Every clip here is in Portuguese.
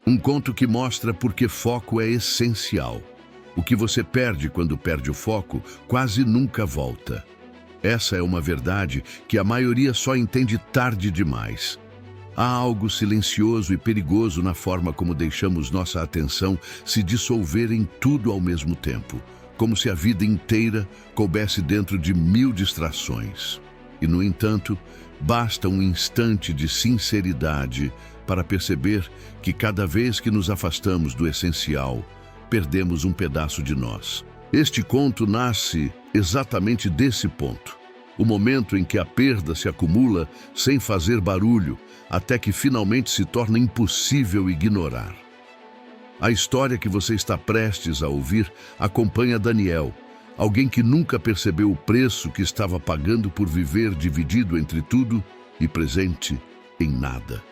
Um conto que mostra por que foco é essencial. O que você perde quando perde o foco quase nunca volta. Essa é uma verdade que a maioria só entende tarde demais. Há algo silencioso e perigoso na forma como deixamos nossa atenção se dissolver em tudo ao mesmo tempo, como se a vida inteira coubesse dentro de 1000 distrações. E, no entanto, basta um instante de sinceridade para perceber que cada vez que nos afastamos do essencial, perdemos um pedaço de nós. Este conto nasce exatamente desse ponto. O momento em que a perda se acumula sem fazer barulho, até que finalmente se torna impossível ignorar. A história que você está prestes a ouvir acompanha Daniel, alguém que nunca percebeu o preço que estava pagando por viver dividido entre tudo e presente em nada.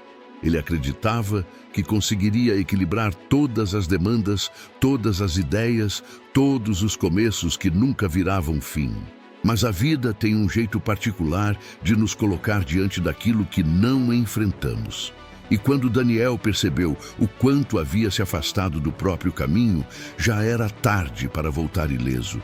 Ele acreditava que conseguiria equilibrar todas as demandas, todas as ideias, todos os começos que nunca viravam fim. Mas a vida tem um jeito particular de nos colocar diante daquilo que não enfrentamos. E quando Daniel percebeu o quanto havia se afastado do próprio caminho, já era tarde para voltar ileso.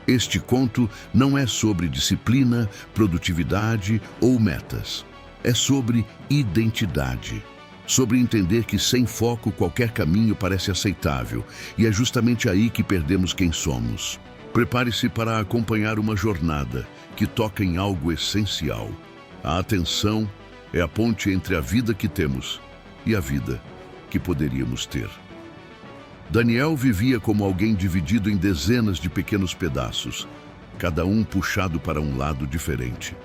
Este conto não é sobre disciplina, produtividade ou metas. É sobre identidade. Sobre entender que sem foco qualquer caminho parece aceitável, e é justamente aí que perdemos quem somos. Prepare-se para acompanhar uma jornada que toca em algo essencial. A atenção é a ponte entre a vida que temos e a vida que poderíamos ter. Daniel vivia como alguém dividido em dezenas de pequenos pedaços, cada um puxado para um lado diferente.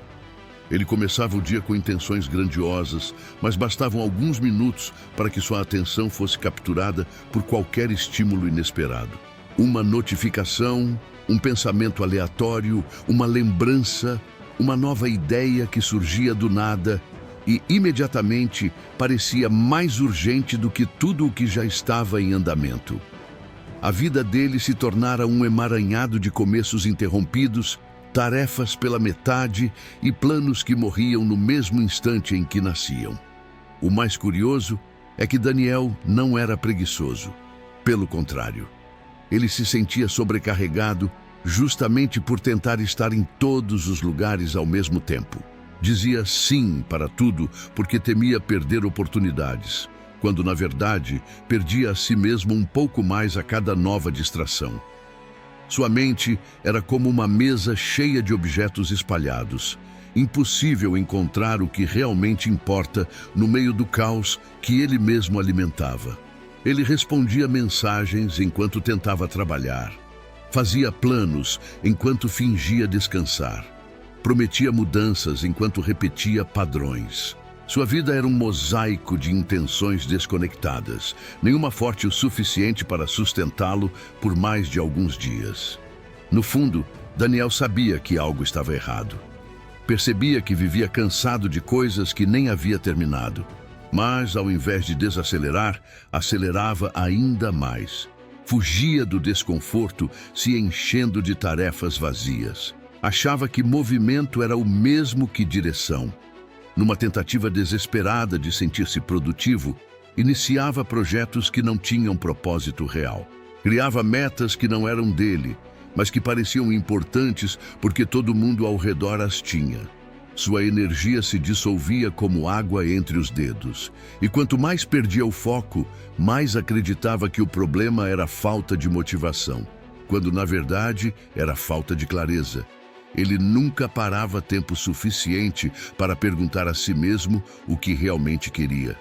Ele começava o dia com intenções grandiosas, mas bastavam alguns minutos para que sua atenção fosse capturada por qualquer estímulo inesperado. Uma notificação, um pensamento aleatório, uma lembrança, uma nova ideia que surgia do nada e, imediatamente, parecia mais urgente do que tudo o que já estava em andamento. A vida dele se tornara um emaranhado de começos interrompidos, tarefas pela metade e planos que morriam no mesmo instante em que nasciam. O mais curioso é que Daniel não era preguiçoso. Pelo contrário, ele se sentia sobrecarregado justamente por tentar estar em todos os lugares ao mesmo tempo. Dizia sim para tudo porque temia perder oportunidades, quando na verdade perdia a si mesmo um pouco mais a cada nova distração. Sua mente era como uma mesa cheia de objetos espalhados. Impossível encontrar o que realmente importa no meio do caos que ele mesmo alimentava. Ele respondia mensagens enquanto tentava trabalhar. Fazia planos enquanto fingia descansar. Prometia mudanças enquanto repetia padrões. Sua vida era um mosaico de intenções desconectadas, nenhuma forte o suficiente para sustentá-lo por mais de alguns dias. No fundo, Daniel sabia que algo estava errado. Percebia que vivia cansado de coisas que nem havia terminado. Mas, ao invés de desacelerar, acelerava ainda mais. Fugia do desconforto, se enchendo de tarefas vazias. Achava que movimento era o mesmo que direção. Numa tentativa desesperada de sentir-se produtivo, iniciava projetos que não tinham propósito real. Criava metas que não eram dele, mas que pareciam importantes porque todo mundo ao redor as tinha. Sua energia se dissolvia como água entre os dedos. E quanto mais perdia o foco, mais acreditava que o problema era falta de motivação, quando na verdade era falta de clareza. Ele nunca parava tempo suficiente para perguntar a si mesmo o que realmente queria.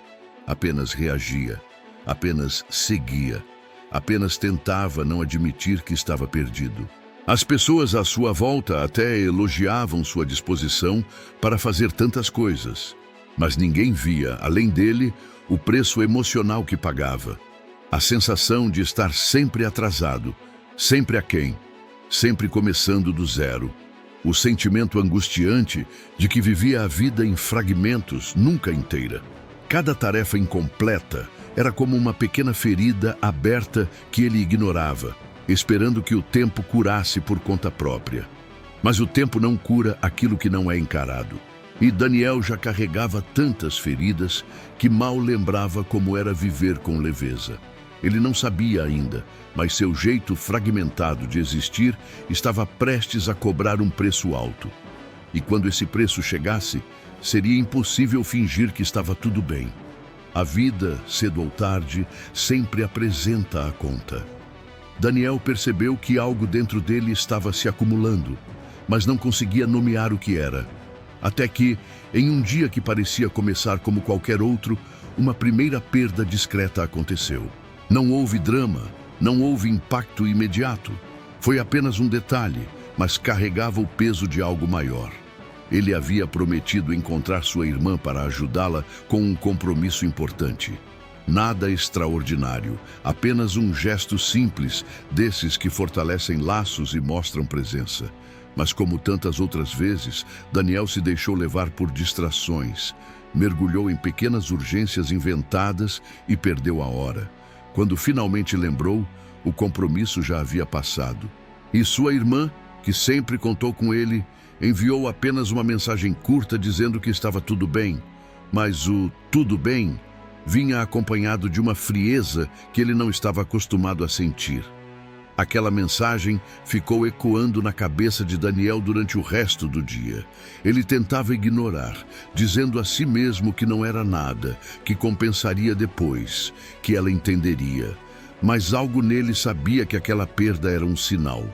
Apenas reagia, apenas seguia, apenas tentava não admitir que estava perdido. As pessoas à sua volta até elogiavam sua disposição para fazer tantas coisas, mas ninguém via, além dele, o preço emocional que pagava. A sensação de estar sempre atrasado, sempre aquém, sempre começando do zero. O sentimento angustiante de que vivia a vida em fragmentos, nunca inteira. Cada tarefa incompleta era como uma pequena ferida aberta que ele ignorava, esperando que o tempo curasse por conta própria. Mas o tempo não cura aquilo que não é encarado. E Daniel já carregava tantas feridas que mal lembrava como era viver com leveza. Ele não sabia ainda, mas seu jeito fragmentado de existir estava prestes a cobrar um preço alto. E quando esse preço chegasse, seria impossível fingir que estava tudo bem. A vida, cedo ou tarde, sempre apresenta a conta. Daniel percebeu que algo dentro dele estava se acumulando, mas não conseguia nomear o que era. Até que, em um dia que parecia começar como qualquer outro, uma primeira perda discreta aconteceu. Não houve drama, não houve impacto imediato. Foi apenas um detalhe, mas carregava o peso de algo maior. Ele havia prometido encontrar sua irmã para ajudá-la com um compromisso importante. Nada extraordinário, apenas um gesto simples, desses que fortalecem laços e mostram presença. Mas como tantas outras vezes, Daniel se deixou levar por distrações, mergulhou em pequenas urgências inventadas e perdeu a hora. Quando finalmente lembrou, o compromisso já havia passado. E sua irmã, que sempre contou com ele, enviou apenas uma mensagem curta dizendo que estava tudo bem, mas o tudo bem vinha acompanhado de uma frieza que ele não estava acostumado a sentir. Aquela mensagem ficou ecoando na cabeça de Daniel durante o resto do dia. Ele tentava ignorar, dizendo a si mesmo que não era nada, que compensaria depois, que ela entenderia. Mas algo nele sabia que aquela perda era um sinal.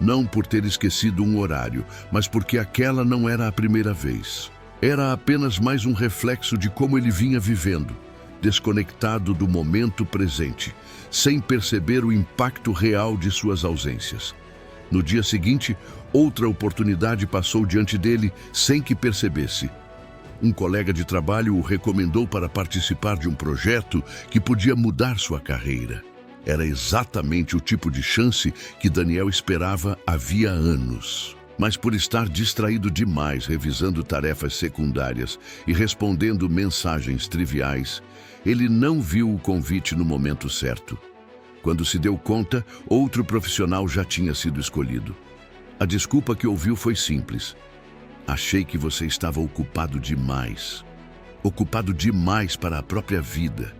Não por ter esquecido um horário, mas porque aquela não era a primeira vez. Era apenas mais um reflexo de como ele vinha vivendo, desconectado do momento presente, sem perceber o impacto real de suas ausências. No dia seguinte, outra oportunidade passou diante dele sem que percebesse. Um colega de trabalho o recomendou para participar de um projeto que podia mudar sua carreira. Era exatamente o tipo de chance que Daniel esperava havia anos. Mas por estar distraído demais revisando tarefas secundárias e respondendo mensagens triviais, ele não viu o convite no momento certo. Quando se deu conta, outro profissional já tinha sido escolhido. A desculpa que ouviu foi simples. Achei que você estava ocupado demais. Ocupado demais para a própria vida.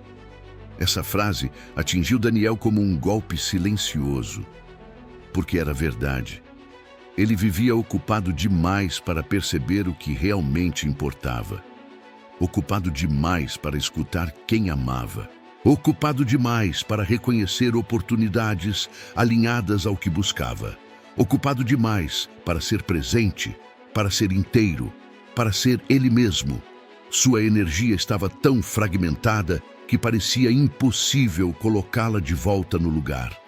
Essa frase atingiu Daniel como um golpe silencioso. Porque era verdade. Ele vivia ocupado demais para perceber o que realmente importava. Ocupado demais para escutar quem amava. Ocupado demais para reconhecer oportunidades alinhadas ao que buscava. Ocupado demais para ser presente, para ser inteiro, para ser ele mesmo. Sua energia estava tão fragmentada que parecia impossível colocá-la de volta no lugar.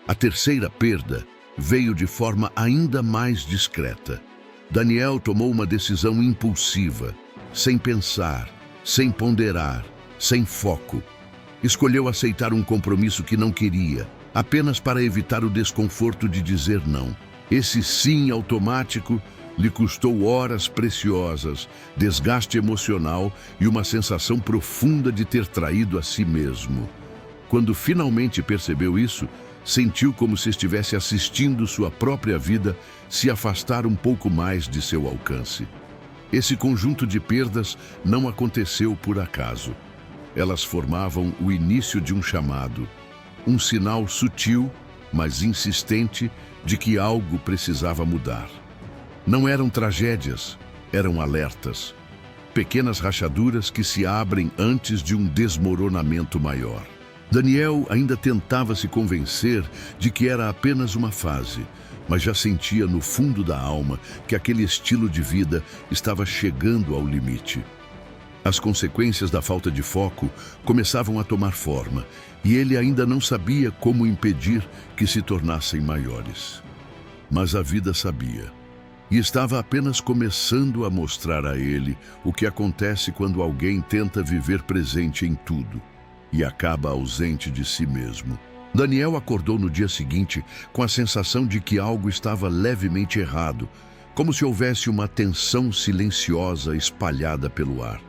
A terceira perda veio de forma ainda mais discreta. Daniel tomou uma decisão impulsiva, sem pensar, sem ponderar, sem foco. Escolheu aceitar um compromisso que não queria, apenas para evitar o desconforto de dizer não. Esse sim automático lhe custou horas preciosas, desgaste emocional e uma sensação profunda de ter traído a si mesmo. Quando finalmente percebeu isso, sentiu como se estivesse assistindo sua própria vida se afastar um pouco mais de seu alcance. Esse conjunto de perdas não aconteceu por acaso. Elas formavam o início de um chamado, um sinal sutil, mas insistente, de que algo precisava mudar. Não eram tragédias, eram alertas. Pequenas rachaduras que se abrem antes de um desmoronamento maior. Daniel ainda tentava se convencer de que era apenas uma fase, mas já sentia no fundo da alma que aquele estilo de vida estava chegando ao limite. As consequências da falta de foco começavam a tomar forma, e ele ainda não sabia como impedir que se tornassem maiores. Mas a vida sabia. E estava apenas começando a mostrar a ele o que acontece quando alguém tenta viver presente em tudo e acaba ausente de si mesmo. Daniel acordou no dia seguinte com a sensação de que algo estava levemente errado, como se houvesse uma tensão silenciosa espalhada pelo ar.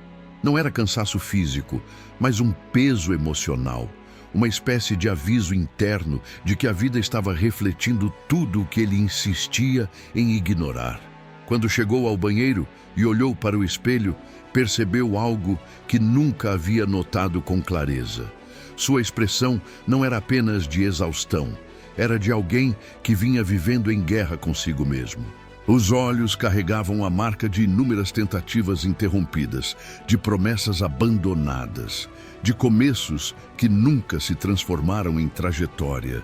Não era cansaço físico, mas um peso emocional, uma espécie de aviso interno de que a vida estava refletindo tudo o que ele insistia em ignorar. Quando chegou ao banheiro e olhou para o espelho, percebeu algo que nunca havia notado com clareza. Sua expressão não era apenas de exaustão, era de alguém que vinha vivendo em guerra consigo mesmo. Os olhos carregavam a marca de inúmeras tentativas interrompidas, de promessas abandonadas, de começos que nunca se transformaram em trajetória.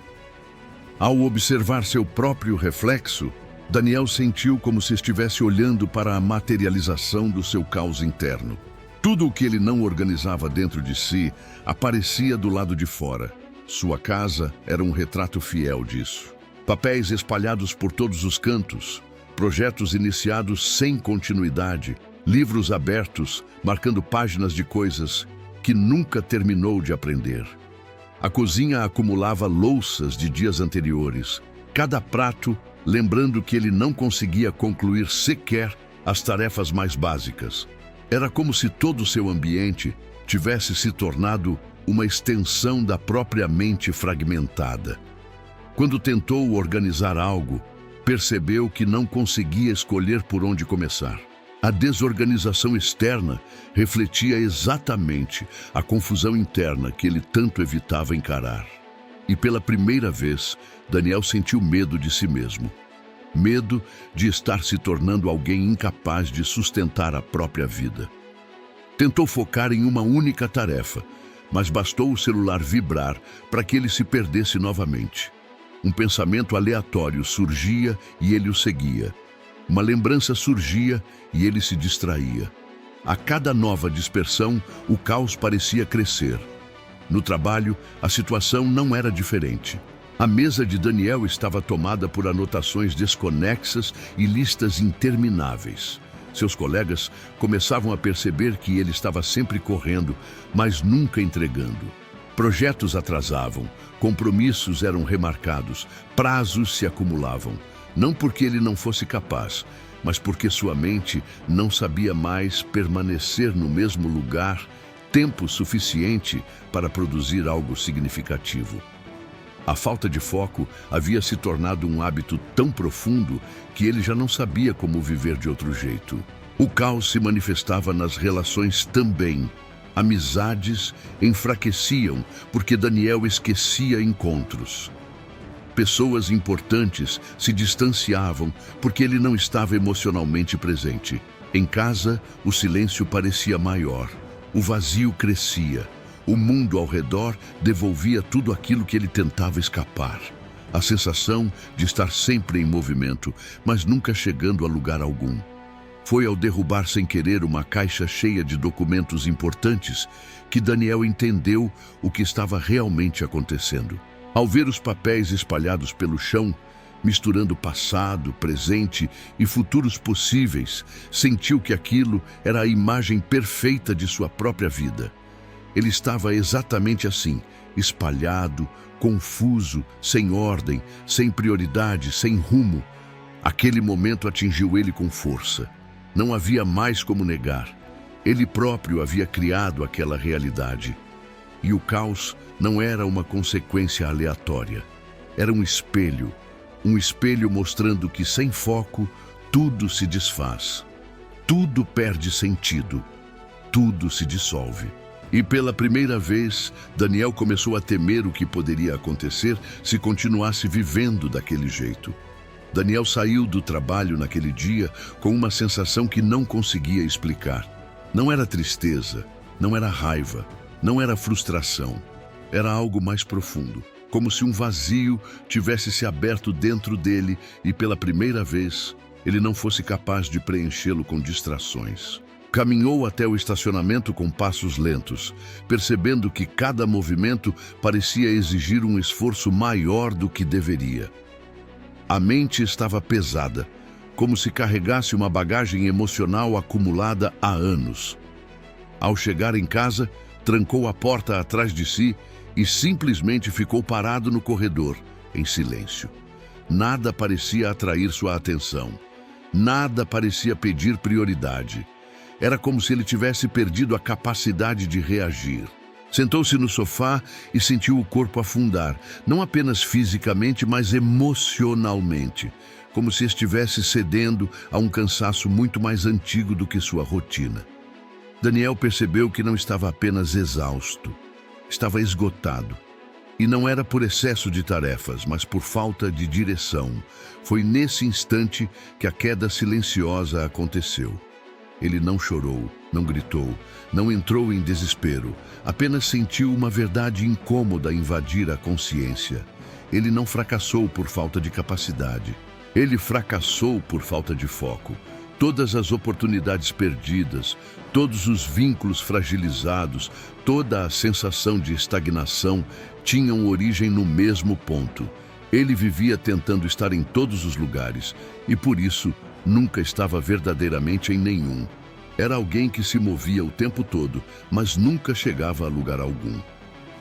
Ao observar seu próprio reflexo, Daniel sentiu como se estivesse olhando para a materialização do seu caos interno. Tudo o que ele não organizava dentro de si aparecia do lado de fora. Sua casa era um retrato fiel disso. Papéis espalhados por todos os cantos, projetos iniciados sem continuidade, livros abertos, marcando páginas de coisas que nunca terminou de aprender. A cozinha acumulava louças de dias anteriores, cada prato lembrando que ele não conseguia concluir sequer as tarefas mais básicas. Era como se todo o seu ambiente tivesse se tornado uma extensão da própria mente fragmentada. Quando tentou organizar algo, percebeu que não conseguia escolher por onde começar. A desorganização externa refletia exatamente a confusão interna que ele tanto evitava encarar. E pela primeira vez, Daniel sentiu medo de si mesmo. Medo de estar se tornando alguém incapaz de sustentar a própria vida. Tentou focar em uma única tarefa, mas bastou o celular vibrar para que ele se perdesse novamente. Um pensamento aleatório surgia e ele o seguia. Uma lembrança surgia e ele se distraía. A cada nova dispersão, o caos parecia crescer. No trabalho, a situação não era diferente. A mesa de Daniel estava tomada por anotações desconexas e listas intermináveis. Seus colegas começavam a perceber que ele estava sempre correndo, mas nunca entregando. Projetos atrasavam, compromissos eram remarcados, prazos se acumulavam. Não porque ele não fosse capaz, mas porque sua mente não sabia mais permanecer no mesmo lugar tempo suficiente para produzir algo significativo. A falta de foco havia se tornado um hábito tão profundo que ele já não sabia como viver de outro jeito. O caos se manifestava nas relações também. Amizades enfraqueciam porque Daniel esquecia encontros. Pessoas importantes se distanciavam porque ele não estava emocionalmente presente. Em casa, o silêncio parecia maior. O vazio crescia. O mundo ao redor devolvia tudo aquilo que ele tentava escapar. A sensação de estar sempre em movimento, mas nunca chegando a lugar algum. Foi ao derrubar sem querer uma caixa cheia de documentos importantes que Daniel entendeu o que estava realmente acontecendo. Ao ver os papéis espalhados pelo chão, misturando passado, presente e futuros possíveis, sentiu que aquilo era a imagem perfeita de sua própria vida. Ele estava exatamente assim, espalhado, confuso, sem ordem, sem prioridade, sem rumo. Aquele momento atingiu ele com força. Não havia mais como negar. Ele próprio havia criado aquela realidade. E o caos não era uma consequência aleatória. Era um espelho mostrando que sem foco tudo se desfaz. Tudo perde sentido. Tudo se dissolve. E pela primeira vez, Daniel começou a temer o que poderia acontecer se continuasse vivendo daquele jeito. Daniel saiu do trabalho naquele dia com uma sensação que não conseguia explicar. Não era tristeza, não era raiva, não era frustração. Era algo mais profundo, como se um vazio tivesse se aberto dentro dele e pela primeira vez ele não fosse capaz de preenchê-lo com distrações. Caminhou até o estacionamento com passos lentos, percebendo que cada movimento parecia exigir um esforço maior do que deveria. A mente estava pesada, como se carregasse uma bagagem emocional acumulada há anos. Ao chegar em casa, trancou a porta atrás de si e simplesmente ficou parado no corredor, em silêncio. Nada parecia atrair sua atenção. Nada parecia pedir prioridade. Era como se ele tivesse perdido a capacidade de reagir. Sentou-se no sofá e sentiu o corpo afundar, não apenas fisicamente, mas emocionalmente. como se estivesse cedendo a um cansaço muito mais antigo do que sua rotina. Daniel percebeu que não estava apenas exausto, estava esgotado. E não era por excesso de tarefas, mas por falta de direção. Foi nesse instante que a queda silenciosa aconteceu. Ele não chorou, não gritou, não entrou em desespero, apenas sentiu uma verdade incômoda invadir a consciência. Ele não fracassou por falta de capacidade. Ele fracassou por falta de foco. Todas as oportunidades perdidas, todos os vínculos fragilizados, toda a sensação de estagnação tinham origem no mesmo ponto. Ele vivia tentando estar em todos os lugares e, por isso, nunca estava verdadeiramente em nenhum. Era alguém que se movia o tempo todo, mas nunca chegava a lugar algum.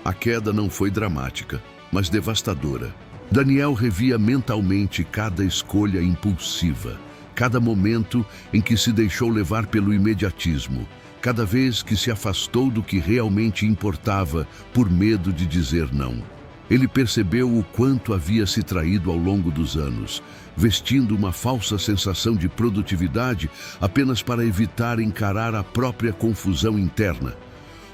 A queda não foi dramática, mas devastadora. Daniel revia mentalmente cada escolha impulsiva, cada momento em que se deixou levar pelo imediatismo, cada vez que se afastou do que realmente importava por medo de dizer não. Ele percebeu o quanto havia se traído ao longo dos anos, vestindo uma falsa sensação de produtividade apenas para evitar encarar a própria confusão interna.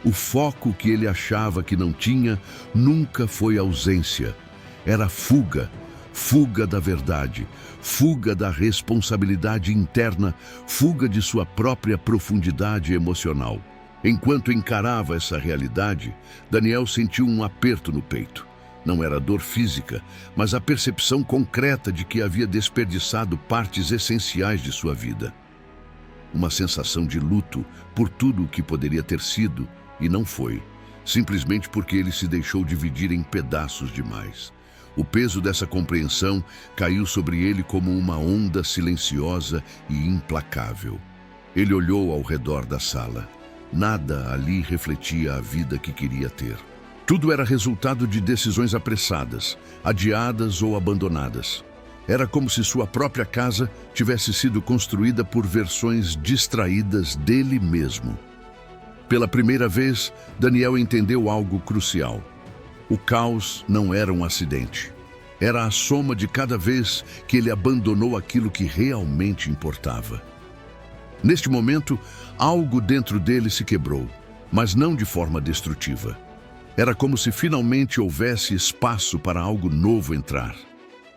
O foco que ele achava que não tinha nunca foi ausência. Era fuga, fuga da verdade, fuga da responsabilidade interna, fuga de sua própria profundidade emocional. Enquanto encarava essa realidade, Daniel sentiu um aperto no peito. Não era dor física, mas a percepção concreta de que havia desperdiçado partes essenciais de sua vida. Uma sensação de luto por tudo o que poderia ter sido e não foi, simplesmente porque ele se deixou dividir em pedaços demais. O peso dessa compreensão caiu sobre ele como uma onda silenciosa e implacável. Ele olhou ao redor da sala. Nada ali refletia a vida que queria ter. Tudo era resultado de decisões apressadas, adiadas ou abandonadas. Era como se sua própria casa tivesse sido construída por versões distraídas dele mesmo. Pela primeira vez, Daniel entendeu algo crucial. O caos não era um acidente. Era a soma de cada vez que ele abandonou aquilo que realmente importava. Neste momento, algo dentro dele se quebrou, mas não de forma destrutiva. Era como se finalmente houvesse espaço para algo novo entrar.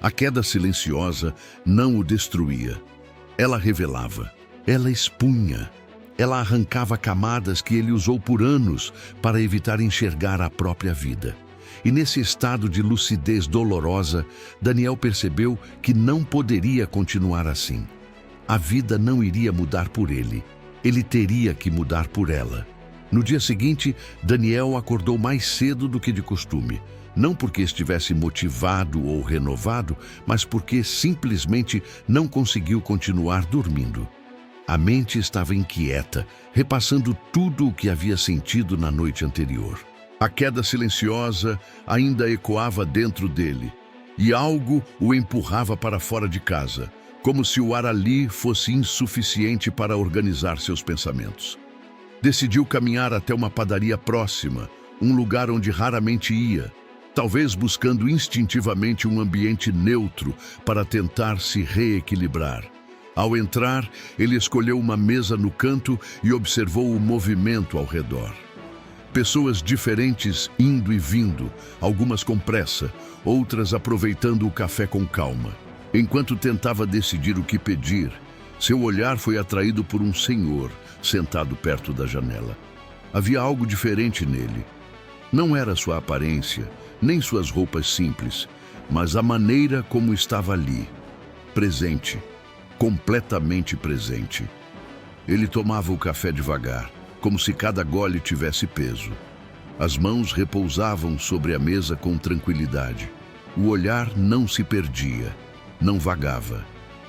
A queda silenciosa não o destruía. Ela revelava, ela expunha, ela arrancava camadas que ele usou por anos para evitar enxergar a própria vida. E nesse estado de lucidez dolorosa, Daniel percebeu que não poderia continuar assim. A vida não iria mudar por ele. Ele teria que mudar por ela. No dia seguinte, Daniel acordou mais cedo do que de costume. Não porque estivesse motivado ou renovado, mas porque simplesmente não conseguiu continuar dormindo. A mente estava inquieta, repassando tudo o que havia sentido na noite anterior. A queda silenciosa ainda ecoava dentro dele, e algo o empurrava para fora de casa, como se o ar ali fosse insuficiente para organizar seus pensamentos. Decidiu caminhar até uma padaria próxima, um lugar onde raramente ia, talvez buscando instintivamente um ambiente neutro para tentar se reequilibrar. Ao entrar, ele escolheu uma mesa no canto e observou o movimento ao redor. Pessoas diferentes indo e vindo, algumas com pressa, outras aproveitando o café com calma. Enquanto tentava decidir o que pedir, seu olhar foi atraído por um senhor sentado perto da janela. Havia algo diferente nele. Não era sua aparência, nem suas roupas simples, mas a maneira como estava ali, presente, completamente presente. Ele tomava o café devagar, como se cada gole tivesse peso. As mãos repousavam sobre a mesa com tranquilidade. O olhar não se perdia, não vagava.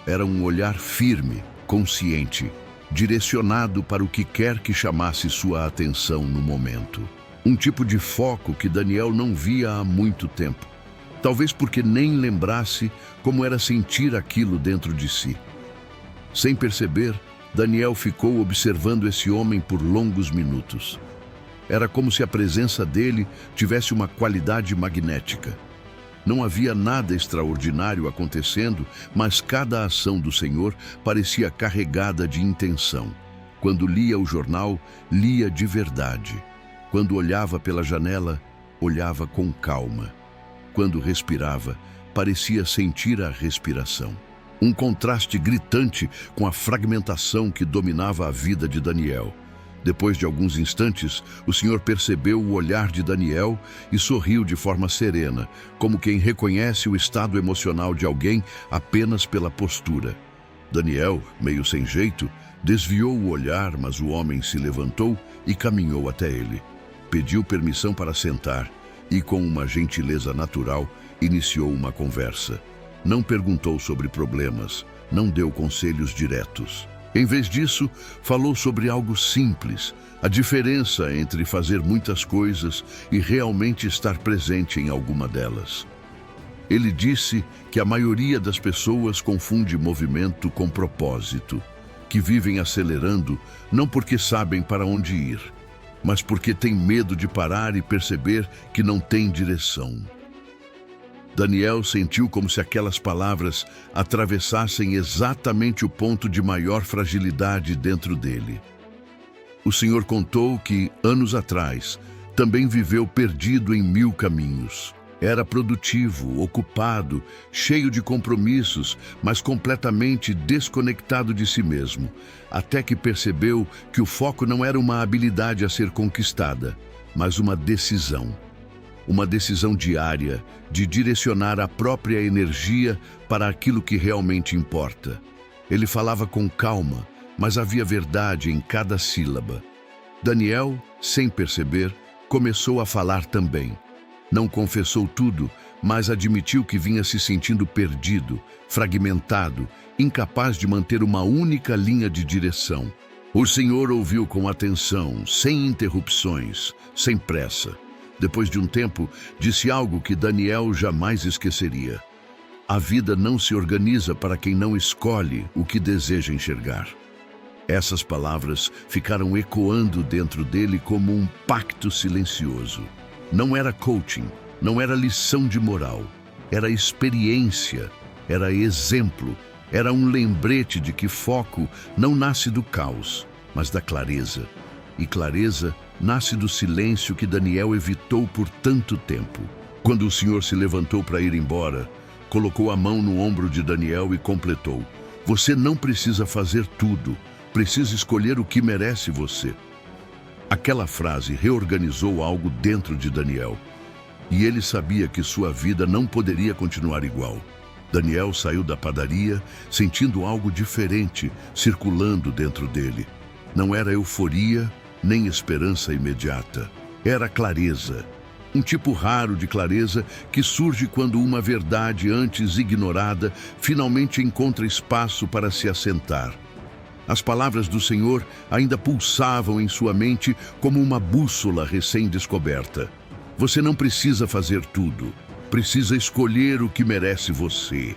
Era um olhar firme, consciente, direcionado para o que quer que chamasse sua atenção no momento. Um tipo de foco que Daniel não via há muito tempo. Talvez porque nem lembrasse como era sentir aquilo dentro de si. Sem perceber, Daniel ficou observando esse homem por longos minutos. Era como se a presença dele tivesse uma qualidade magnética. Não havia nada extraordinário acontecendo, mas cada ação do Senhor parecia carregada de intenção. Quando lia o jornal, lia de verdade. Quando olhava pela janela, olhava com calma. Quando respirava, parecia sentir a respiração. Um contraste gritante com a fragmentação que dominava a vida de Daniel. Depois de alguns instantes, o Senhor percebeu o olhar de Daniel e sorriu de forma serena, como quem reconhece o estado emocional de alguém apenas pela postura. Daniel, meio sem jeito, desviou o olhar, mas o homem se levantou e caminhou até ele. Pediu permissão para sentar e, com uma gentileza natural, iniciou uma conversa. Não perguntou sobre problemas, não deu conselhos diretos. Em vez disso, falou sobre algo simples, a diferença entre fazer muitas coisas e realmente estar presente em alguma delas. Ele disse que a maioria das pessoas confunde movimento com propósito, que vivem acelerando não porque sabem para onde ir, mas porque têm medo de parar e perceber que não tem direção. Daniel sentiu como se aquelas palavras atravessassem exatamente o ponto de maior fragilidade dentro dele. O Senhor contou que, anos atrás, também viveu perdido em 1000 caminhos. Era produtivo, ocupado, cheio de compromissos, mas completamente desconectado de si mesmo, até que percebeu que o foco não era uma habilidade a ser conquistada, mas uma decisão. Uma decisão diária de direcionar a própria energia para aquilo que realmente importa. Ele falava com calma, mas havia verdade em cada sílaba. Daniel, sem perceber, começou a falar também. Não confessou tudo, mas admitiu que vinha se sentindo perdido, fragmentado, incapaz de manter uma única linha de direção. O Senhor ouviu com atenção, sem interrupções, sem pressa. Depois de um tempo, disse algo que Daniel jamais esqueceria. A vida não se organiza para quem não escolhe o que deseja enxergar. Essas palavras ficaram ecoando dentro dele como um pacto silencioso. Não era coaching, não era lição de moral, era experiência, era exemplo, era um lembrete de que foco não nasce do caos, mas da clareza. E clareza nasce do silêncio que Daniel evitou por tanto tempo. Quando o Senhor se levantou para ir embora, colocou a mão no ombro de Daniel e completou: "Você não precisa fazer tudo, precisa escolher o que merece você." Aquela frase reorganizou algo dentro de Daniel, e ele sabia que sua vida não poderia continuar igual. Daniel saiu da padaria sentindo algo diferente circulando dentro dele. Não era euforia, nem esperança imediata. Era clareza. Um tipo raro de clareza que surge quando uma verdade antes ignorada finalmente encontra espaço para se assentar. As palavras do Senhor ainda pulsavam em sua mente como uma bússola recém-descoberta. Você não precisa fazer tudo. Precisa escolher o que merece você.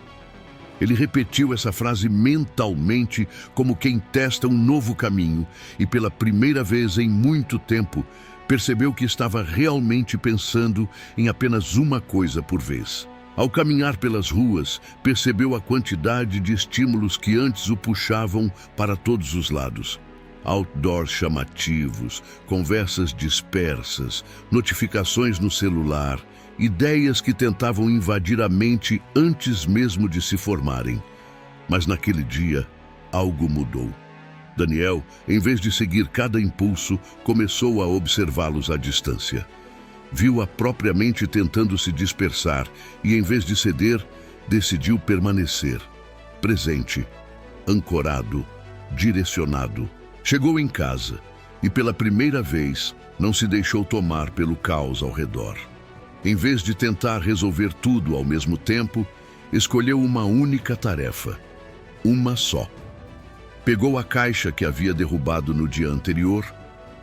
Ele repetiu essa frase mentalmente como quem testa um novo caminho e, pela primeira vez em muito tempo, percebeu que estava realmente pensando em apenas uma coisa por vez. Ao caminhar pelas ruas, percebeu a quantidade de estímulos que antes o puxavam para todos os lados. Outdoors chamativos, conversas dispersas, notificações no celular, ideias que tentavam invadir a mente antes mesmo de se formarem. Mas naquele dia, algo mudou. Daniel, em vez de seguir cada impulso, começou a observá-los à distância. Viu a própria mente tentando se dispersar e, em vez de ceder, decidiu permanecer, presente, ancorado, direcionado. Chegou em casa e, pela primeira vez, não se deixou tomar pelo caos ao redor. Em vez de tentar resolver tudo ao mesmo tempo, escolheu uma única tarefa, uma só. Pegou a caixa que havia derrubado no dia anterior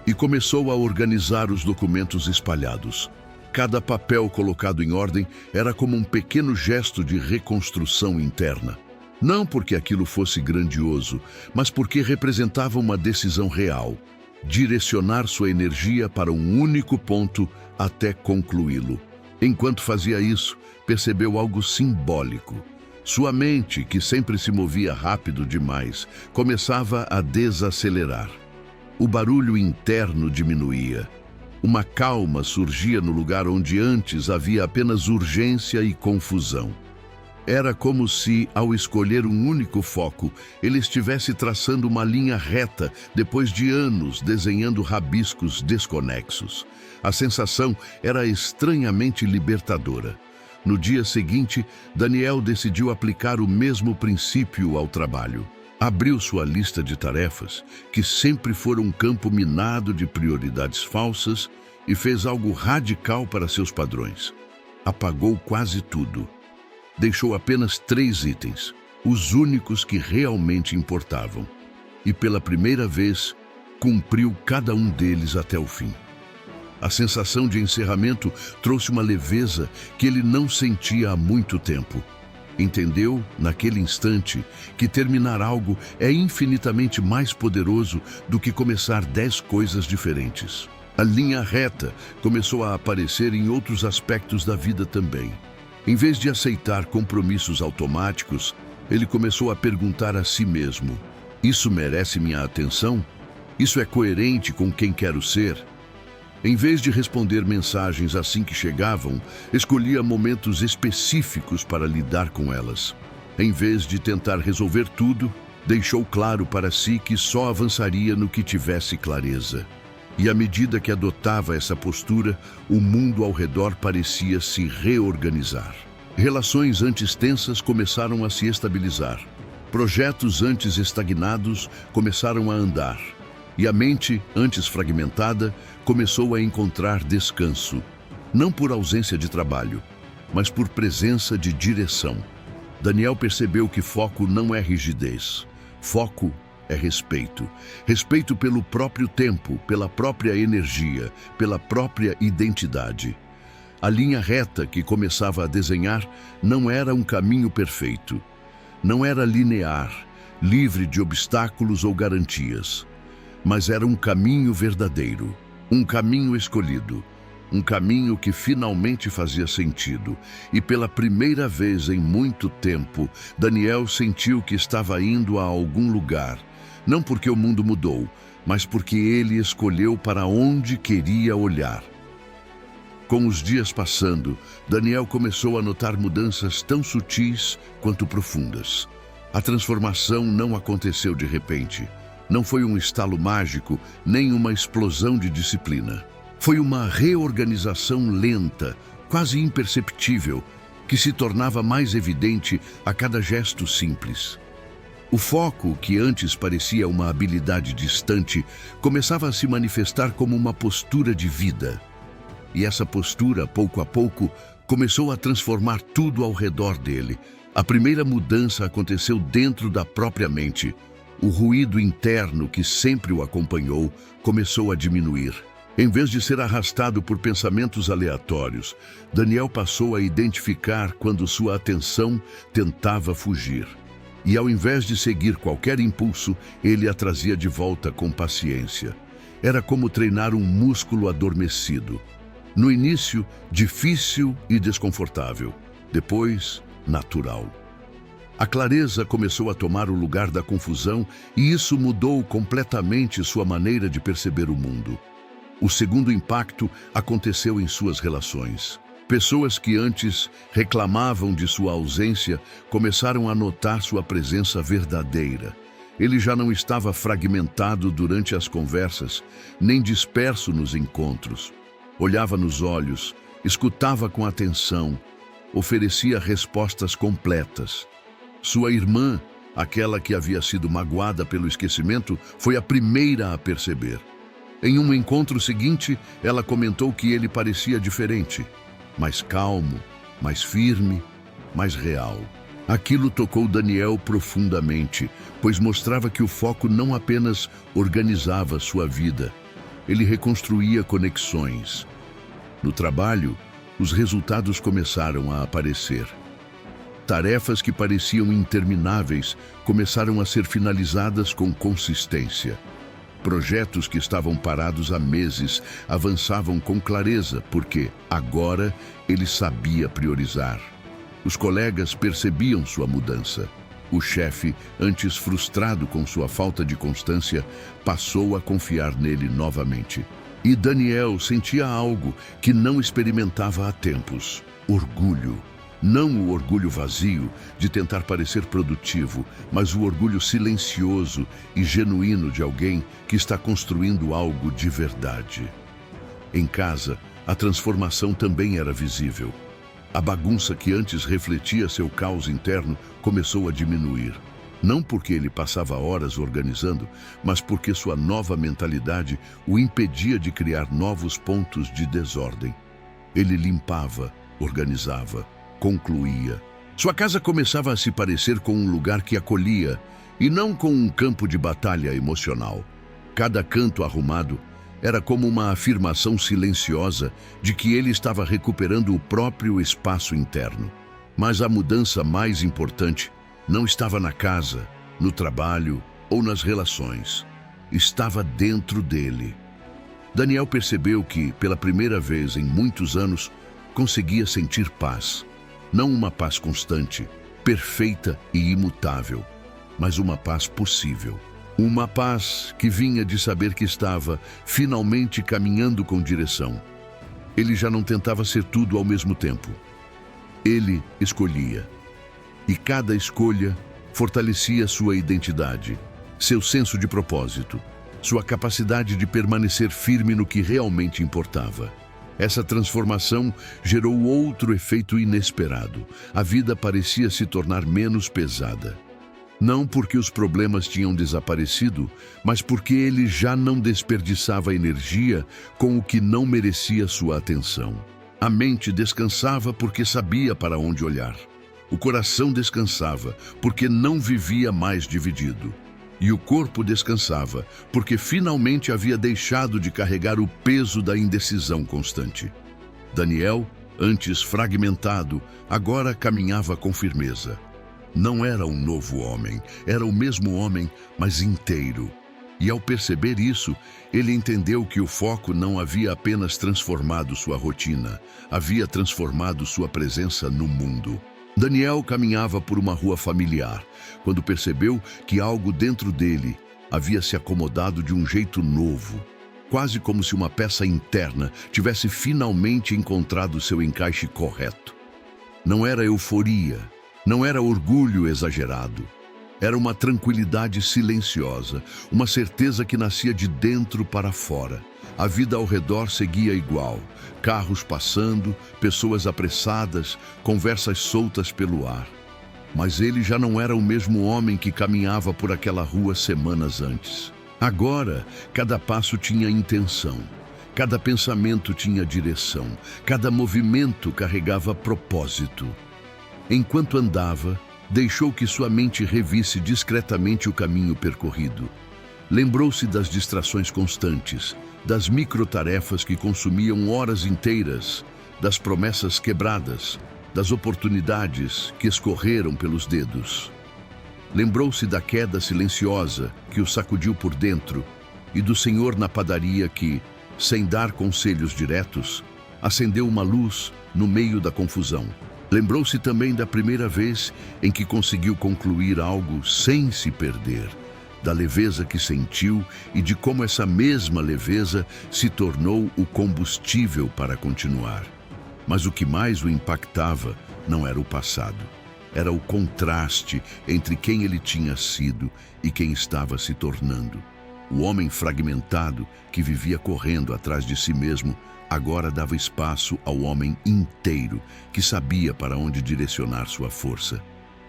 e começou a organizar os documentos espalhados. Cada papel colocado em ordem era como um pequeno gesto de reconstrução interna. Não porque aquilo fosse grandioso, mas porque representava uma decisão real: direcionar sua energia para um único ponto até concluí-lo. Enquanto fazia isso, percebeu algo simbólico. Sua mente, que sempre se movia rápido demais, começava a desacelerar. O barulho interno diminuía. Uma calma surgia no lugar onde antes havia apenas urgência e confusão. Era como se, ao escolher um único foco, ele estivesse traçando uma linha reta depois de anos desenhando rabiscos desconexos. A sensação era estranhamente libertadora. No dia seguinte, Daniel decidiu aplicar o mesmo princípio ao trabalho. Abriu sua lista de tarefas, que sempre foram um campo minado de prioridades falsas, e fez algo radical para seus padrões. Apagou quase tudo. Deixou apenas 3 itens, os únicos que realmente importavam. E pela primeira vez, cumpriu cada um deles até o fim. A sensação de encerramento trouxe uma leveza que ele não sentia há muito tempo. Entendeu, naquele instante, que terminar algo é infinitamente mais poderoso do que começar 10 coisas diferentes. A linha reta começou a aparecer em outros aspectos da vida também. Em vez de aceitar compromissos automáticos, ele começou a perguntar a si mesmo: isso merece minha atenção? Isso é coerente com quem quero ser? Em vez de responder mensagens assim que chegavam, escolhia momentos específicos para lidar com elas. Em vez de tentar resolver tudo, deixou claro para si que só avançaria no que tivesse clareza. E à medida que adotava essa postura, o mundo ao redor parecia se reorganizar. Relações antes tensas começaram a se estabilizar. Projetos antes estagnados começaram a andar. E a mente, antes fragmentada, começou a encontrar descanso. Não por ausência de trabalho, mas por presença de direção. Daniel percebeu que foco não é rigidez. Foco é respeito. Respeito pelo próprio tempo, pela própria energia, pela própria identidade. A linha reta que começava a desenhar não era um caminho perfeito. Não era linear, livre de obstáculos ou garantias. Mas era um caminho verdadeiro, um caminho escolhido, um caminho que finalmente fazia sentido. E pela primeira vez em muito tempo, Daniel sentiu que estava indo a algum lugar, não porque o mundo mudou, mas porque ele escolheu para onde queria olhar. Com os dias passando, Daniel começou a notar mudanças tão sutis quanto profundas. A transformação não aconteceu de repente. Não foi um estalo mágico, nem uma explosão de disciplina. Foi uma reorganização lenta, quase imperceptível, que se tornava mais evidente a cada gesto simples. O foco, que antes parecia uma habilidade distante, começava a se manifestar como uma postura de vida. E essa postura, pouco a pouco, começou a transformar tudo ao redor dele. A primeira mudança aconteceu dentro da própria mente. O ruído interno que sempre o acompanhou começou a diminuir. Em vez de ser arrastado por pensamentos aleatórios, Daniel passou a identificar quando sua atenção tentava fugir. E ao invés de seguir qualquer impulso, ele a trazia de volta com paciência. Era como treinar um músculo adormecido. No início, difícil e desconfortável. Depois, natural. A clareza começou a tomar o lugar da confusão e isso mudou completamente sua maneira de perceber o mundo. O segundo impacto aconteceu em suas relações. Pessoas que antes reclamavam de sua ausência começaram a notar sua presença verdadeira. Ele já não estava fragmentado durante as conversas, nem disperso nos encontros. Olhava nos olhos, escutava com atenção, oferecia respostas completas. Sua irmã, aquela que havia sido magoada pelo esquecimento, foi a primeira a perceber. Em um encontro seguinte, ela comentou que ele parecia diferente, mais calmo, mais firme, mais real. Aquilo tocou Daniel profundamente, pois mostrava que o foco não apenas organizava sua vida, ele reconstruía conexões. No trabalho, os resultados começaram a aparecer. Tarefas que pareciam intermináveis começaram a ser finalizadas com consistência. Projetos que estavam parados há meses avançavam com clareza, porque agora ele sabia priorizar. Os colegas percebiam sua mudança. O chefe, antes frustrado com sua falta de constância, passou a confiar nele novamente. E Daniel sentia algo que não experimentava há tempos: orgulho. Não o orgulho vazio de tentar parecer produtivo, mas o orgulho silencioso e genuíno de alguém que está construindo algo de verdade. Em casa, a transformação também era visível. A bagunça que antes refletia seu caos interno começou a diminuir. Não porque ele passava horas organizando, mas porque sua nova mentalidade o impedia de criar novos pontos de desordem. Ele limpava, organizava, concluía. Sua casa começava a se parecer com um lugar que acolhia, e não com um campo de batalha emocional. Cada canto arrumado era como uma afirmação silenciosa de que ele estava recuperando o próprio espaço interno. Mas a mudança mais importante não estava na casa, no trabalho ou nas relações. Estava dentro dele. Daniel percebeu que, pela primeira vez em muitos anos, conseguia sentir paz. Não uma paz constante, perfeita e imutável, mas uma paz possível. Uma paz que vinha de saber que estava finalmente caminhando com direção. Ele já não tentava ser tudo ao mesmo tempo. Ele escolhia. E cada escolha fortalecia sua identidade, seu senso de propósito, sua capacidade de permanecer firme no que realmente importava. Essa transformação gerou outro efeito inesperado. A vida parecia se tornar menos pesada. Não porque os problemas tinham desaparecido, mas porque ele já não desperdiçava energia com o que não merecia sua atenção. A mente descansava porque sabia para onde olhar. O coração descansava porque não vivia mais dividido. E o corpo descansava porque finalmente havia deixado de carregar o peso da indecisão constante. Daniel, antes fragmentado, agora caminhava com firmeza. Não era um novo homem, era o mesmo homem, mas inteiro. E ao perceber isso, ele entendeu que o foco não havia apenas transformado sua rotina, havia transformado sua presença no mundo. Daniel caminhava por uma rua familiar, quando percebeu que algo dentro dele havia se acomodado de um jeito novo, quase como se uma peça interna tivesse finalmente encontrado seu encaixe correto. Não era euforia, não era orgulho exagerado. Era uma tranquilidade silenciosa, uma certeza que nascia de dentro para fora. A vida ao redor seguia igual, carros passando, pessoas apressadas, conversas soltas pelo ar. Mas ele já não era o mesmo homem que caminhava por aquela rua semanas antes. Agora, cada passo tinha intenção, cada pensamento tinha direção, cada movimento carregava propósito. Enquanto andava, deixou que sua mente revisse discretamente o caminho percorrido. Lembrou-se das distrações constantes, das microtarefas que consumiam horas inteiras, das promessas quebradas, das oportunidades que escorreram pelos dedos. Lembrou-se da queda silenciosa que o sacudiu por dentro e do senhor na padaria que, sem dar conselhos diretos, acendeu uma luz no meio da confusão. Lembrou-se também da primeira vez em que conseguiu concluir algo sem se perder, da leveza que sentiu e de como essa mesma leveza se tornou o combustível para continuar. Mas o que mais o impactava não era o passado, era o contraste entre quem ele tinha sido e quem estava se tornando. O homem fragmentado que vivia correndo atrás de si mesmo agora dava espaço ao homem inteiro que sabia para onde direcionar sua força.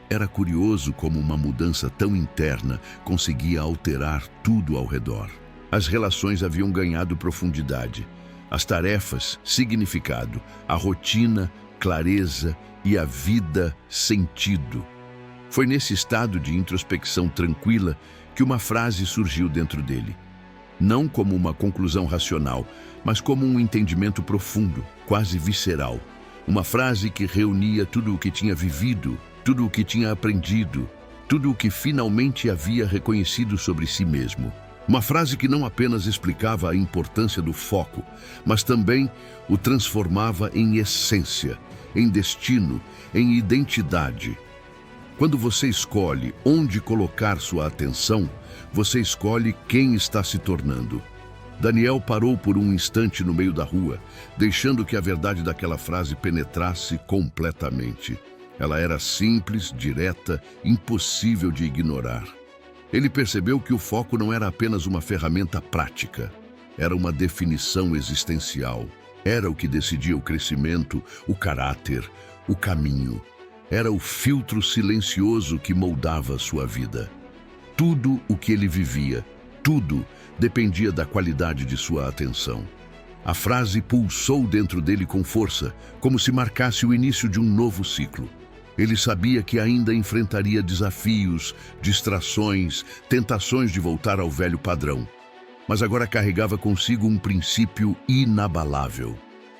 Era curioso como uma mudança tão interna conseguia alterar tudo ao redor. As relações haviam ganhado profundidade, as tarefas, significado, a rotina, clareza e a vida, sentido. Foi nesse estado de introspecção tranquila que uma frase surgiu dentro dele. Não como uma conclusão racional, mas como um entendimento profundo, quase visceral. Uma frase que reunia tudo o que tinha vivido, tudo o que tinha aprendido, tudo o que finalmente havia reconhecido sobre si mesmo. Uma frase que não apenas explicava a importância do foco, mas também o transformava em essência, em destino, em identidade. Quando você escolhe onde colocar sua atenção, você escolhe quem está se tornando. Daniel parou por um instante no meio da rua, deixando que a verdade daquela frase penetrasse completamente. Ela era simples, direta, impossível de ignorar. Ele percebeu que o foco não era apenas uma ferramenta prática, era uma definição existencial. Era o que decidia o crescimento, o caráter, o caminho. Era o filtro silencioso que moldava sua vida. Tudo o que ele vivia, tudo, dependia da qualidade de sua atenção. A frase pulsou dentro dele com força, como se marcasse o início de um novo ciclo. Ele sabia que ainda enfrentaria desafios, distrações, tentações de voltar ao velho padrão. Mas agora carregava consigo um princípio inabalável,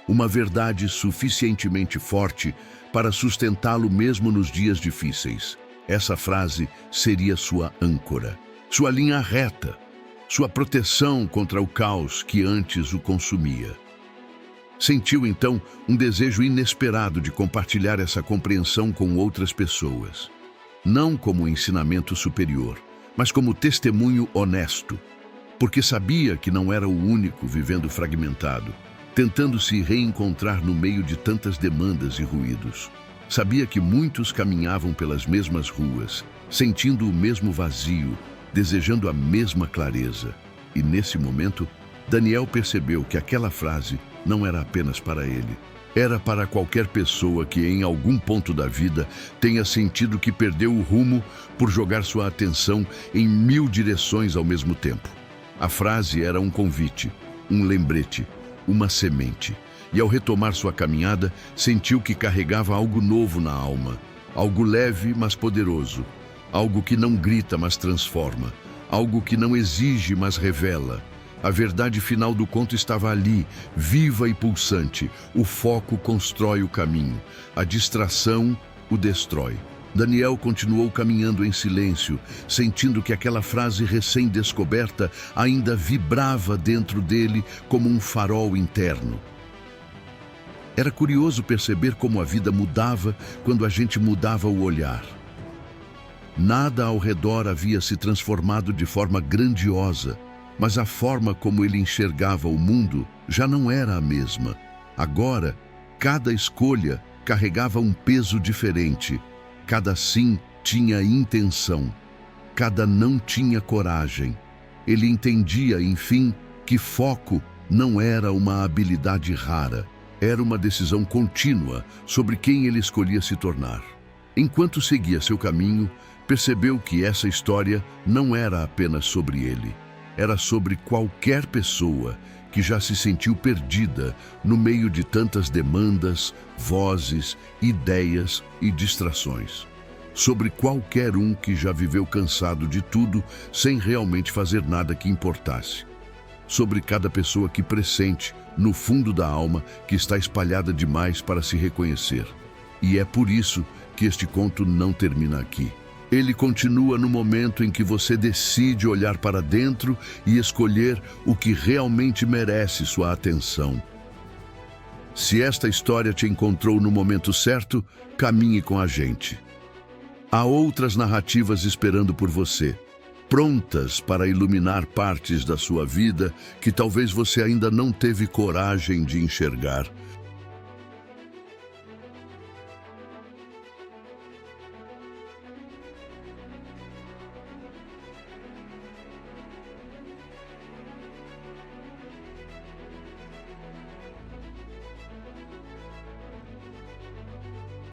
uma verdade suficientemente forte para sustentá-lo mesmo nos dias difíceis. Essa frase seria sua âncora, sua linha reta, sua proteção contra o caos que antes o consumia. Sentiu então um desejo inesperado de compartilhar essa compreensão com outras pessoas. Não como um ensinamento superior, mas como testemunho honesto, porque sabia que não era o único vivendo fragmentado, tentando se reencontrar no meio de tantas demandas e ruídos. Sabia que muitos caminhavam pelas mesmas ruas, sentindo o mesmo vazio, desejando a mesma clareza. E nesse momento, Daniel percebeu que aquela frase não era apenas para ele. Era para qualquer pessoa que em algum ponto da vida tenha sentido que perdeu o rumo por jogar sua atenção em 1000 direções ao mesmo tempo. A frase era um convite, um lembrete, uma semente. E ao retomar sua caminhada, sentiu que carregava algo novo na alma, algo leve, mas poderoso, algo que não grita, mas transforma, algo que não exige, mas revela. A verdade final do conto estava ali, viva e pulsante. O foco constrói o caminho, a distração o destrói. Daniel continuou caminhando em silêncio, sentindo que aquela frase recém-descoberta ainda vibrava dentro dele como um farol interno. Era curioso perceber como a vida mudava quando a gente mudava o olhar. Nada ao redor havia se transformado de forma grandiosa, mas a forma como ele enxergava o mundo já não era a mesma. Agora, cada escolha carregava um peso diferente. Cada sim tinha intenção. Cada não tinha coragem. Ele entendia, enfim, que foco não era uma habilidade rara. Era uma decisão contínua sobre quem ele escolhia se tornar. Enquanto seguia seu caminho, percebeu que essa história não era apenas sobre ele. Era sobre qualquer pessoa que já se sentiu perdida no meio de tantas demandas, vozes, ideias e distrações. Sobre qualquer um que já viveu cansado de tudo sem realmente fazer nada que importasse. Sobre cada pessoa que pressente, no fundo da alma, que está espalhada demais para se reconhecer. E é por isso que este conto não termina aqui. Ele continua no momento em que você decide olhar para dentro e escolher o que realmente merece sua atenção. Se esta história te encontrou no momento certo, caminhe com a gente. Há outras narrativas esperando por você, prontas para iluminar partes da sua vida que talvez você ainda não teve coragem de enxergar.